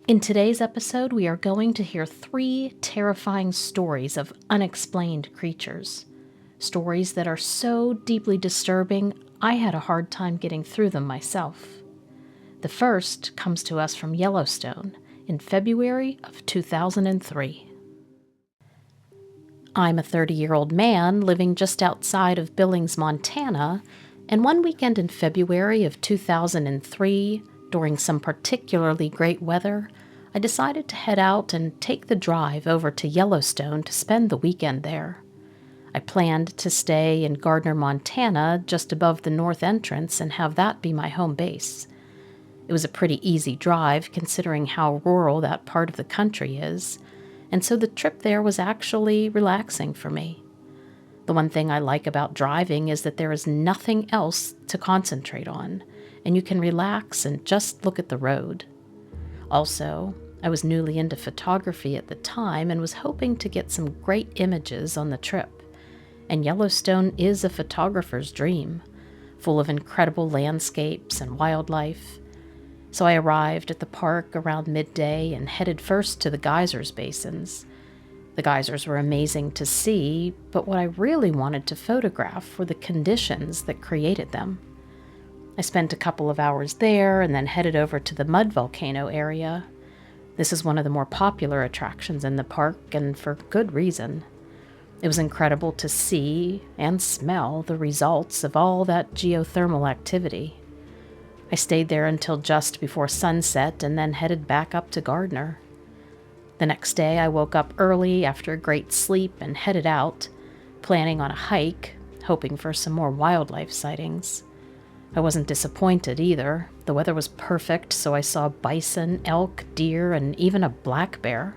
In today's episode, we are going to hear 3 terrifying stories of unexplained creatures. Stories that are so deeply disturbing, I had a hard time getting through them myself. The first comes to us from Yellowstone in February of 2003. I'm a 30-year-old man living just outside of Billings, Montana, and one weekend in February of 2003, during some particularly great weather, I decided to head out and take the drive over to Yellowstone to spend the weekend there. I planned to stay in Gardner, Montana, just above the north entrance, and have that be my home base. It was a pretty easy drive considering how rural that part of the country is, and so the trip there was actually relaxing for me. The one thing I like about driving is that there is nothing else to concentrate on, and you can relax and just look at the road. Also, I was newly into photography at the time and was hoping to get some great images on the trip. And Yellowstone is a photographer's dream, full of incredible landscapes and wildlife. So I arrived at the park around midday and headed first to the geysers basins. The geysers were amazing to see, but what I really wanted to photograph were the conditions that created them. I spent a couple of hours there and then headed over to the mud volcano area. This is one of the more popular attractions in the park, and for good reason. It was incredible to see and smell the results of all that geothermal activity. I stayed there until just before sunset and then headed back up to Gardner. The next day, I woke up early after a great sleep and headed out, planning on a hike, hoping for some more wildlife sightings. I wasn't disappointed either. The weather was perfect, so I saw bison, elk, deer, and even a black bear.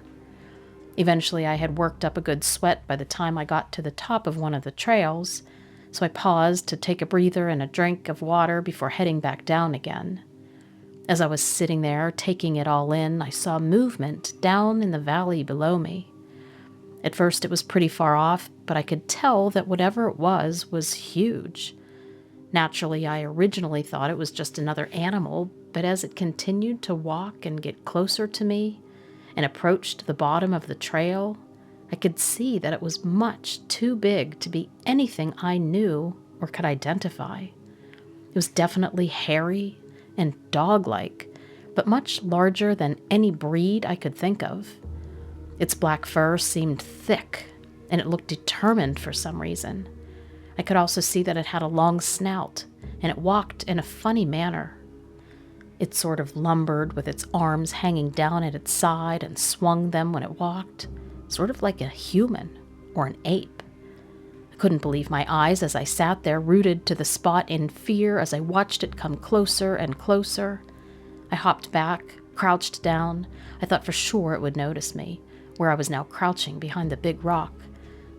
Eventually, I had worked up a good sweat by the time I got to the top of one of the trails, so I paused to take a breather and a drink of water before heading back down again. As I was sitting there, taking it all in, I saw movement down in the valley below me. At first, it was pretty far off, but I could tell that whatever it was huge. Naturally, I originally thought it was just another animal, but as it continued to walk and get closer to me and approached the bottom of the trail, I could see that it was much too big to be anything I knew or could identify. It was definitely hairy and dog-like, but much larger than any breed I could think of. Its black fur seemed thick, and it looked determined for some reason. I could also see that it had a long snout, and it walked in a funny manner. It sort of lumbered with its arms hanging down at its side and swung them when it walked, sort of like a human or an ape. I couldn't believe my eyes as I sat there rooted to the spot in fear as I watched it come closer and closer. I hopped back, crouched down. I thought for sure it would notice me, where I was now crouching behind the big rock,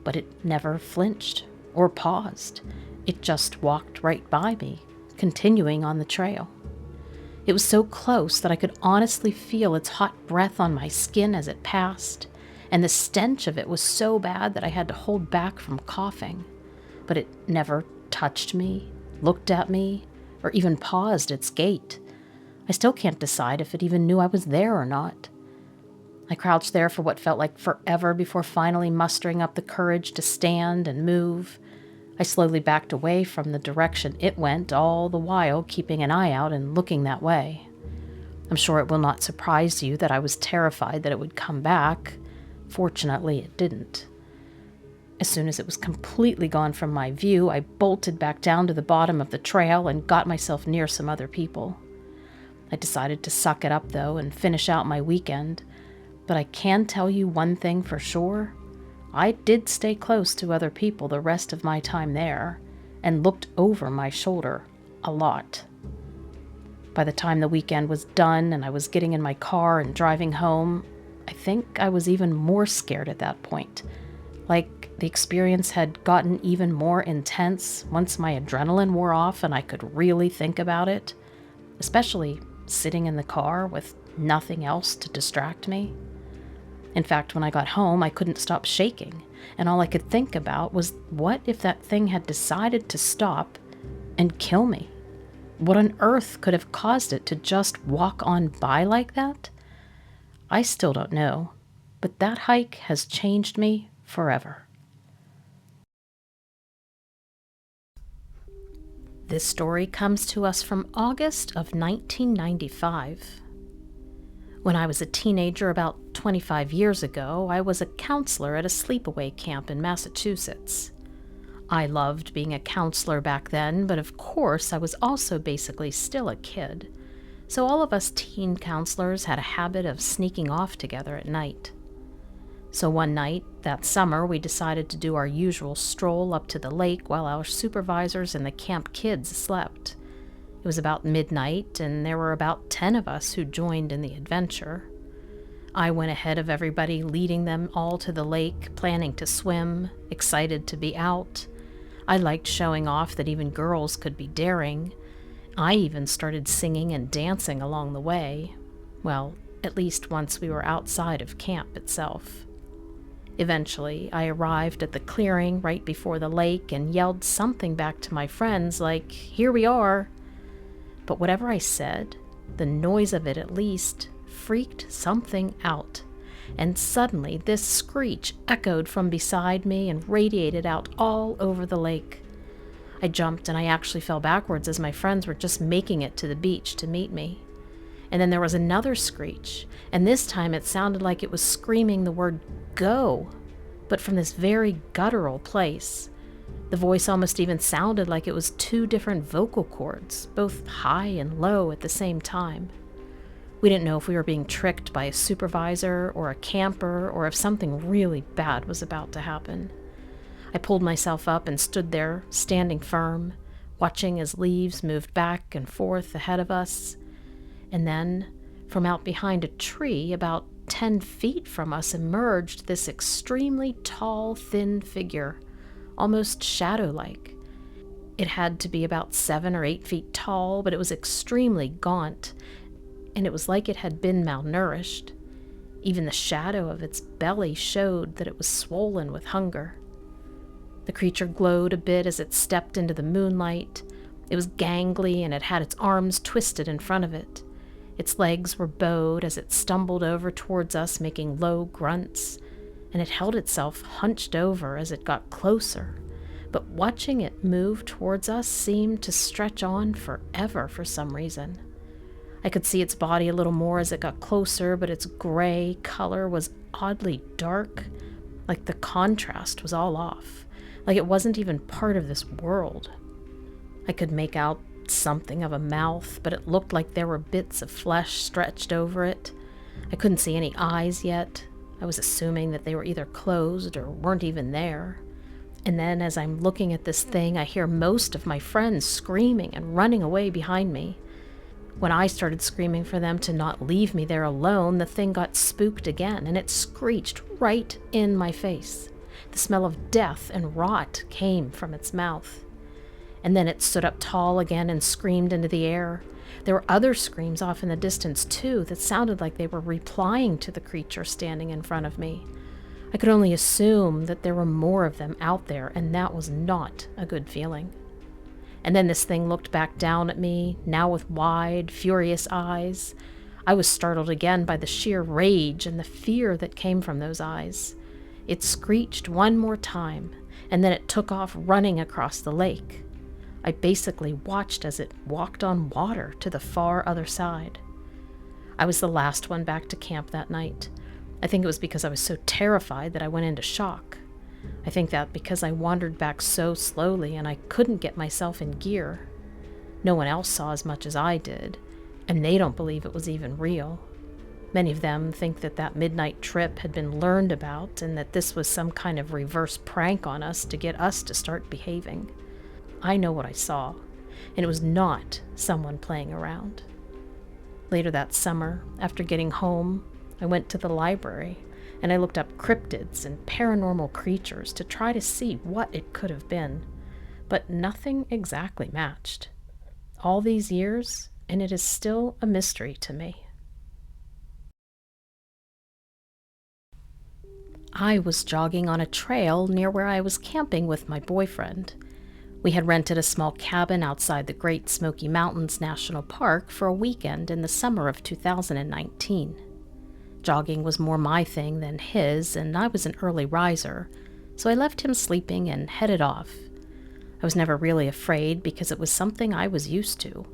but it never flinched or paused. It just walked right by me, continuing on the trail. It was so close that I could honestly feel its hot breath on my skin as it passed, and the stench of it was so bad that I had to hold back from coughing. But it never touched me, looked at me, or even paused its gait. I still can't decide if it even knew I was there or not. I crouched there for what felt like forever before finally mustering up the courage to stand and move. I slowly backed away from the direction it went, all the while keeping an eye out and looking that way. I'm sure it will not surprise you that I was terrified that it would come back. Fortunately, it didn't. As soon as it was completely gone from my view, I bolted back down to the bottom of the trail and got myself near some other people. I decided to suck it up, though, and finish out my weekend. But I can tell you one thing for sure. I did stay close to other people the rest of my time there, and looked over my shoulder a lot. By the time the weekend was done and I was getting in my car and driving home, I think I was even more scared at that point. Like the experience had gotten even more intense once my adrenaline wore off and I could really think about it, especially sitting in the car with nothing else to distract me. In fact, when I got home, I couldn't stop shaking, and all I could think about was, what if that thing had decided to stop and kill me? What on earth could have caused it to just walk on by like that? I still don't know, but that hike has changed me forever. This story comes to us from August of 1995. When I was a teenager about 25 years ago, I was a counselor at a sleepaway camp in Massachusetts. I loved being a counselor back then, but of course I was also basically still a kid. So all of us teen counselors had a habit of sneaking off together at night. So one night, that summer, we decided to do our usual stroll up to the lake while our supervisors and the camp kids slept. It was about midnight, and there were about 10 of us who joined in the adventure. I went ahead of everybody, leading them all to the lake, planning to swim, excited to be out. I liked showing off that even girls could be daring. I even started singing and dancing along the way. Well, at least once we were outside of camp itself. Eventually, I arrived at the clearing right before the lake and yelled something back to my friends like, "Here we are." But whatever I said, the noise of it at least, freaked something out. And suddenly this screech echoed from beside me and radiated out all over the lake. I jumped and I actually fell backwards as my friends were just making it to the beach to meet me. And then there was another screech, and this time it sounded like it was screaming the word "go," but from this very guttural place. The voice almost even sounded like it was two different vocal cords, both high and low at the same time. We didn't know if we were being tricked by a supervisor or a camper or if something really bad was about to happen. I pulled myself up and stood there, standing firm, watching as leaves moved back and forth ahead of us. And then, from out behind a tree, about 10 feet from us, emerged this extremely tall, thin figure, almost shadow-like. It had to be about 7 or 8 feet tall, but it was extremely gaunt, and it was like it had been malnourished. Even the shadow of its belly showed that it was swollen with hunger. The creature glowed a bit as it stepped into the moonlight. It was gangly, and it had its arms twisted in front of it. Its legs were bowed as it stumbled over towards us, making low grunts, and it held itself hunched over as it got closer. But watching it move towards us seemed to stretch on forever for some reason. I could see its body a little more as it got closer, but its gray color was oddly dark, like the contrast was all off, like it wasn't even part of this world. I could make out something of a mouth, but it looked like there were bits of flesh stretched over it. I couldn't see any eyes yet. I was assuming that they were either closed or weren't even there. And then as I'm looking at this thing, I hear most of my friends screaming and running away behind me. When I started screaming for them to not leave me there alone, the thing got spooked again, and it screeched right in my face. The smell of death and rot came from its mouth. And then it stood up tall again and screamed into the air. There were other screams off in the distance, too, that sounded like they were replying to the creature standing in front of me. I could only assume that there were more of them out there, and that was not a good feeling. And then this thing looked back down at me, now with wide, furious eyes. I was startled again by the sheer rage and the fear that came from those eyes. It screeched one more time, and then it took off running across the lake. I basically watched as it walked on water to the far other side. I was the last one back to camp that night. I think it was because I was so terrified that I went into shock. I think that because I wandered back so slowly and I couldn't get myself in gear. No one else saw as much as I did, and they don't believe it was even real. Many of them think that that midnight trip had been learned about and that this was some kind of reverse prank on us to get us to start behaving. I know what I saw, and it was not someone playing around. Later that summer, after getting home, I went to the library and I looked up cryptids and paranormal creatures to try to see what it could have been, but nothing exactly matched. All these years, and it is still a mystery to me. I was jogging on a trail near where I was camping with my boyfriend. We had rented a small cabin outside the Great Smoky Mountains National Park for a weekend in the summer of 2019. Jogging was more my thing than his, and I was an early riser, so I left him sleeping and headed off. I was never really afraid because it was something I was used to.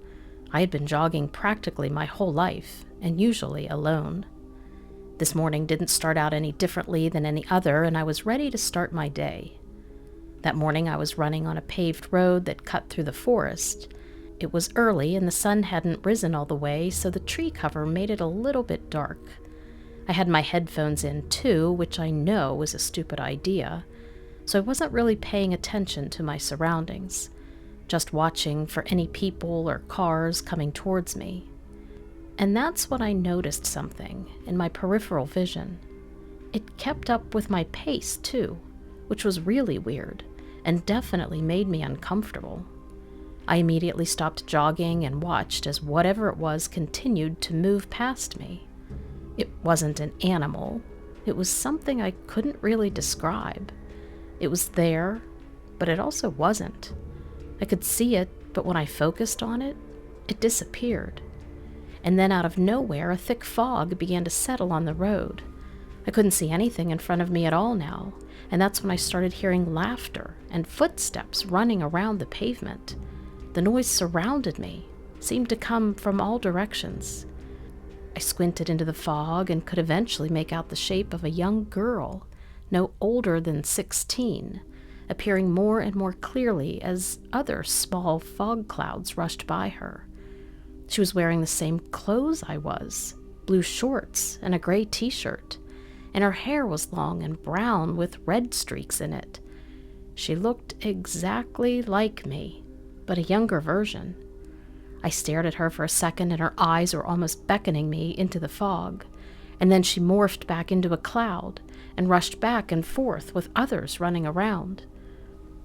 I had been jogging practically my whole life, and usually alone. This morning didn't start out any differently than any other, and I was ready to start my day. That morning I was running on a paved road that cut through the forest. It was early and the sun hadn't risen all the way, so the tree cover made it a little bit dark. I had my headphones in too, which I know was a stupid idea, so I wasn't really paying attention to my surroundings, just watching for any people or cars coming towards me. And that's when I noticed something in my peripheral vision. It kept up with my pace too, which was really weird and definitely made me uncomfortable. I immediately stopped jogging and watched as whatever it was continued to move past me. It wasn't an animal. It was something I couldn't really describe. It was there, but it also wasn't. I could see it, but when I focused on it, it disappeared. And then out of nowhere, a thick fog began to settle on the road. I couldn't see anything in front of me at all now, and that's when I started hearing laughter and footsteps running around the pavement. The noise surrounded me, seemed to come from all directions. I squinted into the fog and could eventually make out the shape of a young girl, no older than 16, appearing more and more clearly as other small fog clouds rushed by her. She was wearing the same clothes I was, blue shorts and a gray t-shirt, and her hair was long and brown with red streaks in it. She looked exactly like me, but a younger version. I stared at her for a second and her eyes were almost beckoning me into the fog, and then she morphed back into a cloud and rushed back and forth with others running around.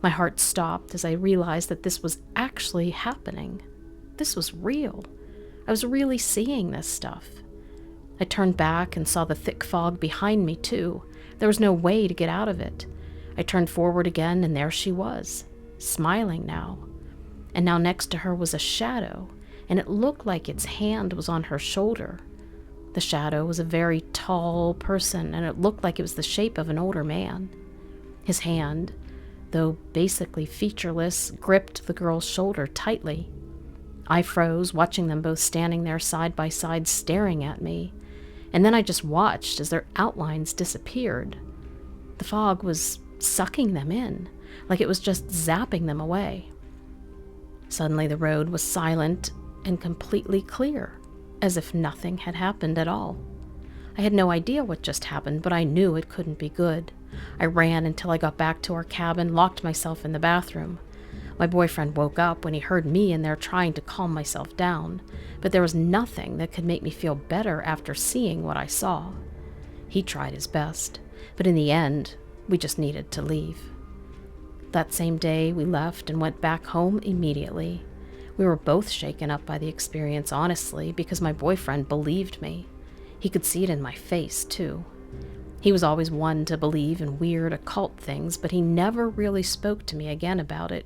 My heart stopped as I realized that this was actually happening. This was real. I was really seeing this stuff. I turned back and saw the thick fog behind me too. There was no way to get out of it. I turned forward again and there she was, smiling now. And now next to her was a shadow, and it looked like its hand was on her shoulder. The shadow was a very tall person, and it looked like it was the shape of an older man. His hand, though basically featureless, gripped the girl's shoulder tightly. I froze, watching them both standing there side by side staring at me, and then I just watched as their outlines disappeared. The fog was sucking them in, like it was just zapping them away. Suddenly the road was silent and completely clear, as if nothing had happened at all. I had no idea what just happened, but I knew it couldn't be good. I ran until I got back to our cabin, locked myself in the bathroom. My boyfriend woke up when he heard me in there trying to calm myself down, but there was nothing that could make me feel better after seeing what I saw. He tried his best, but in the end, we just needed to leave. That same day, we left and went back home immediately. We were both shaken up by the experience, honestly, because my boyfriend believed me. He could see it in my face, too. He was always one to believe in weird occult things, but he never really spoke to me again about it,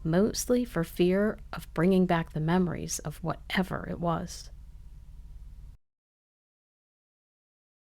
mostly for fear of bringing back the memories of whatever it was.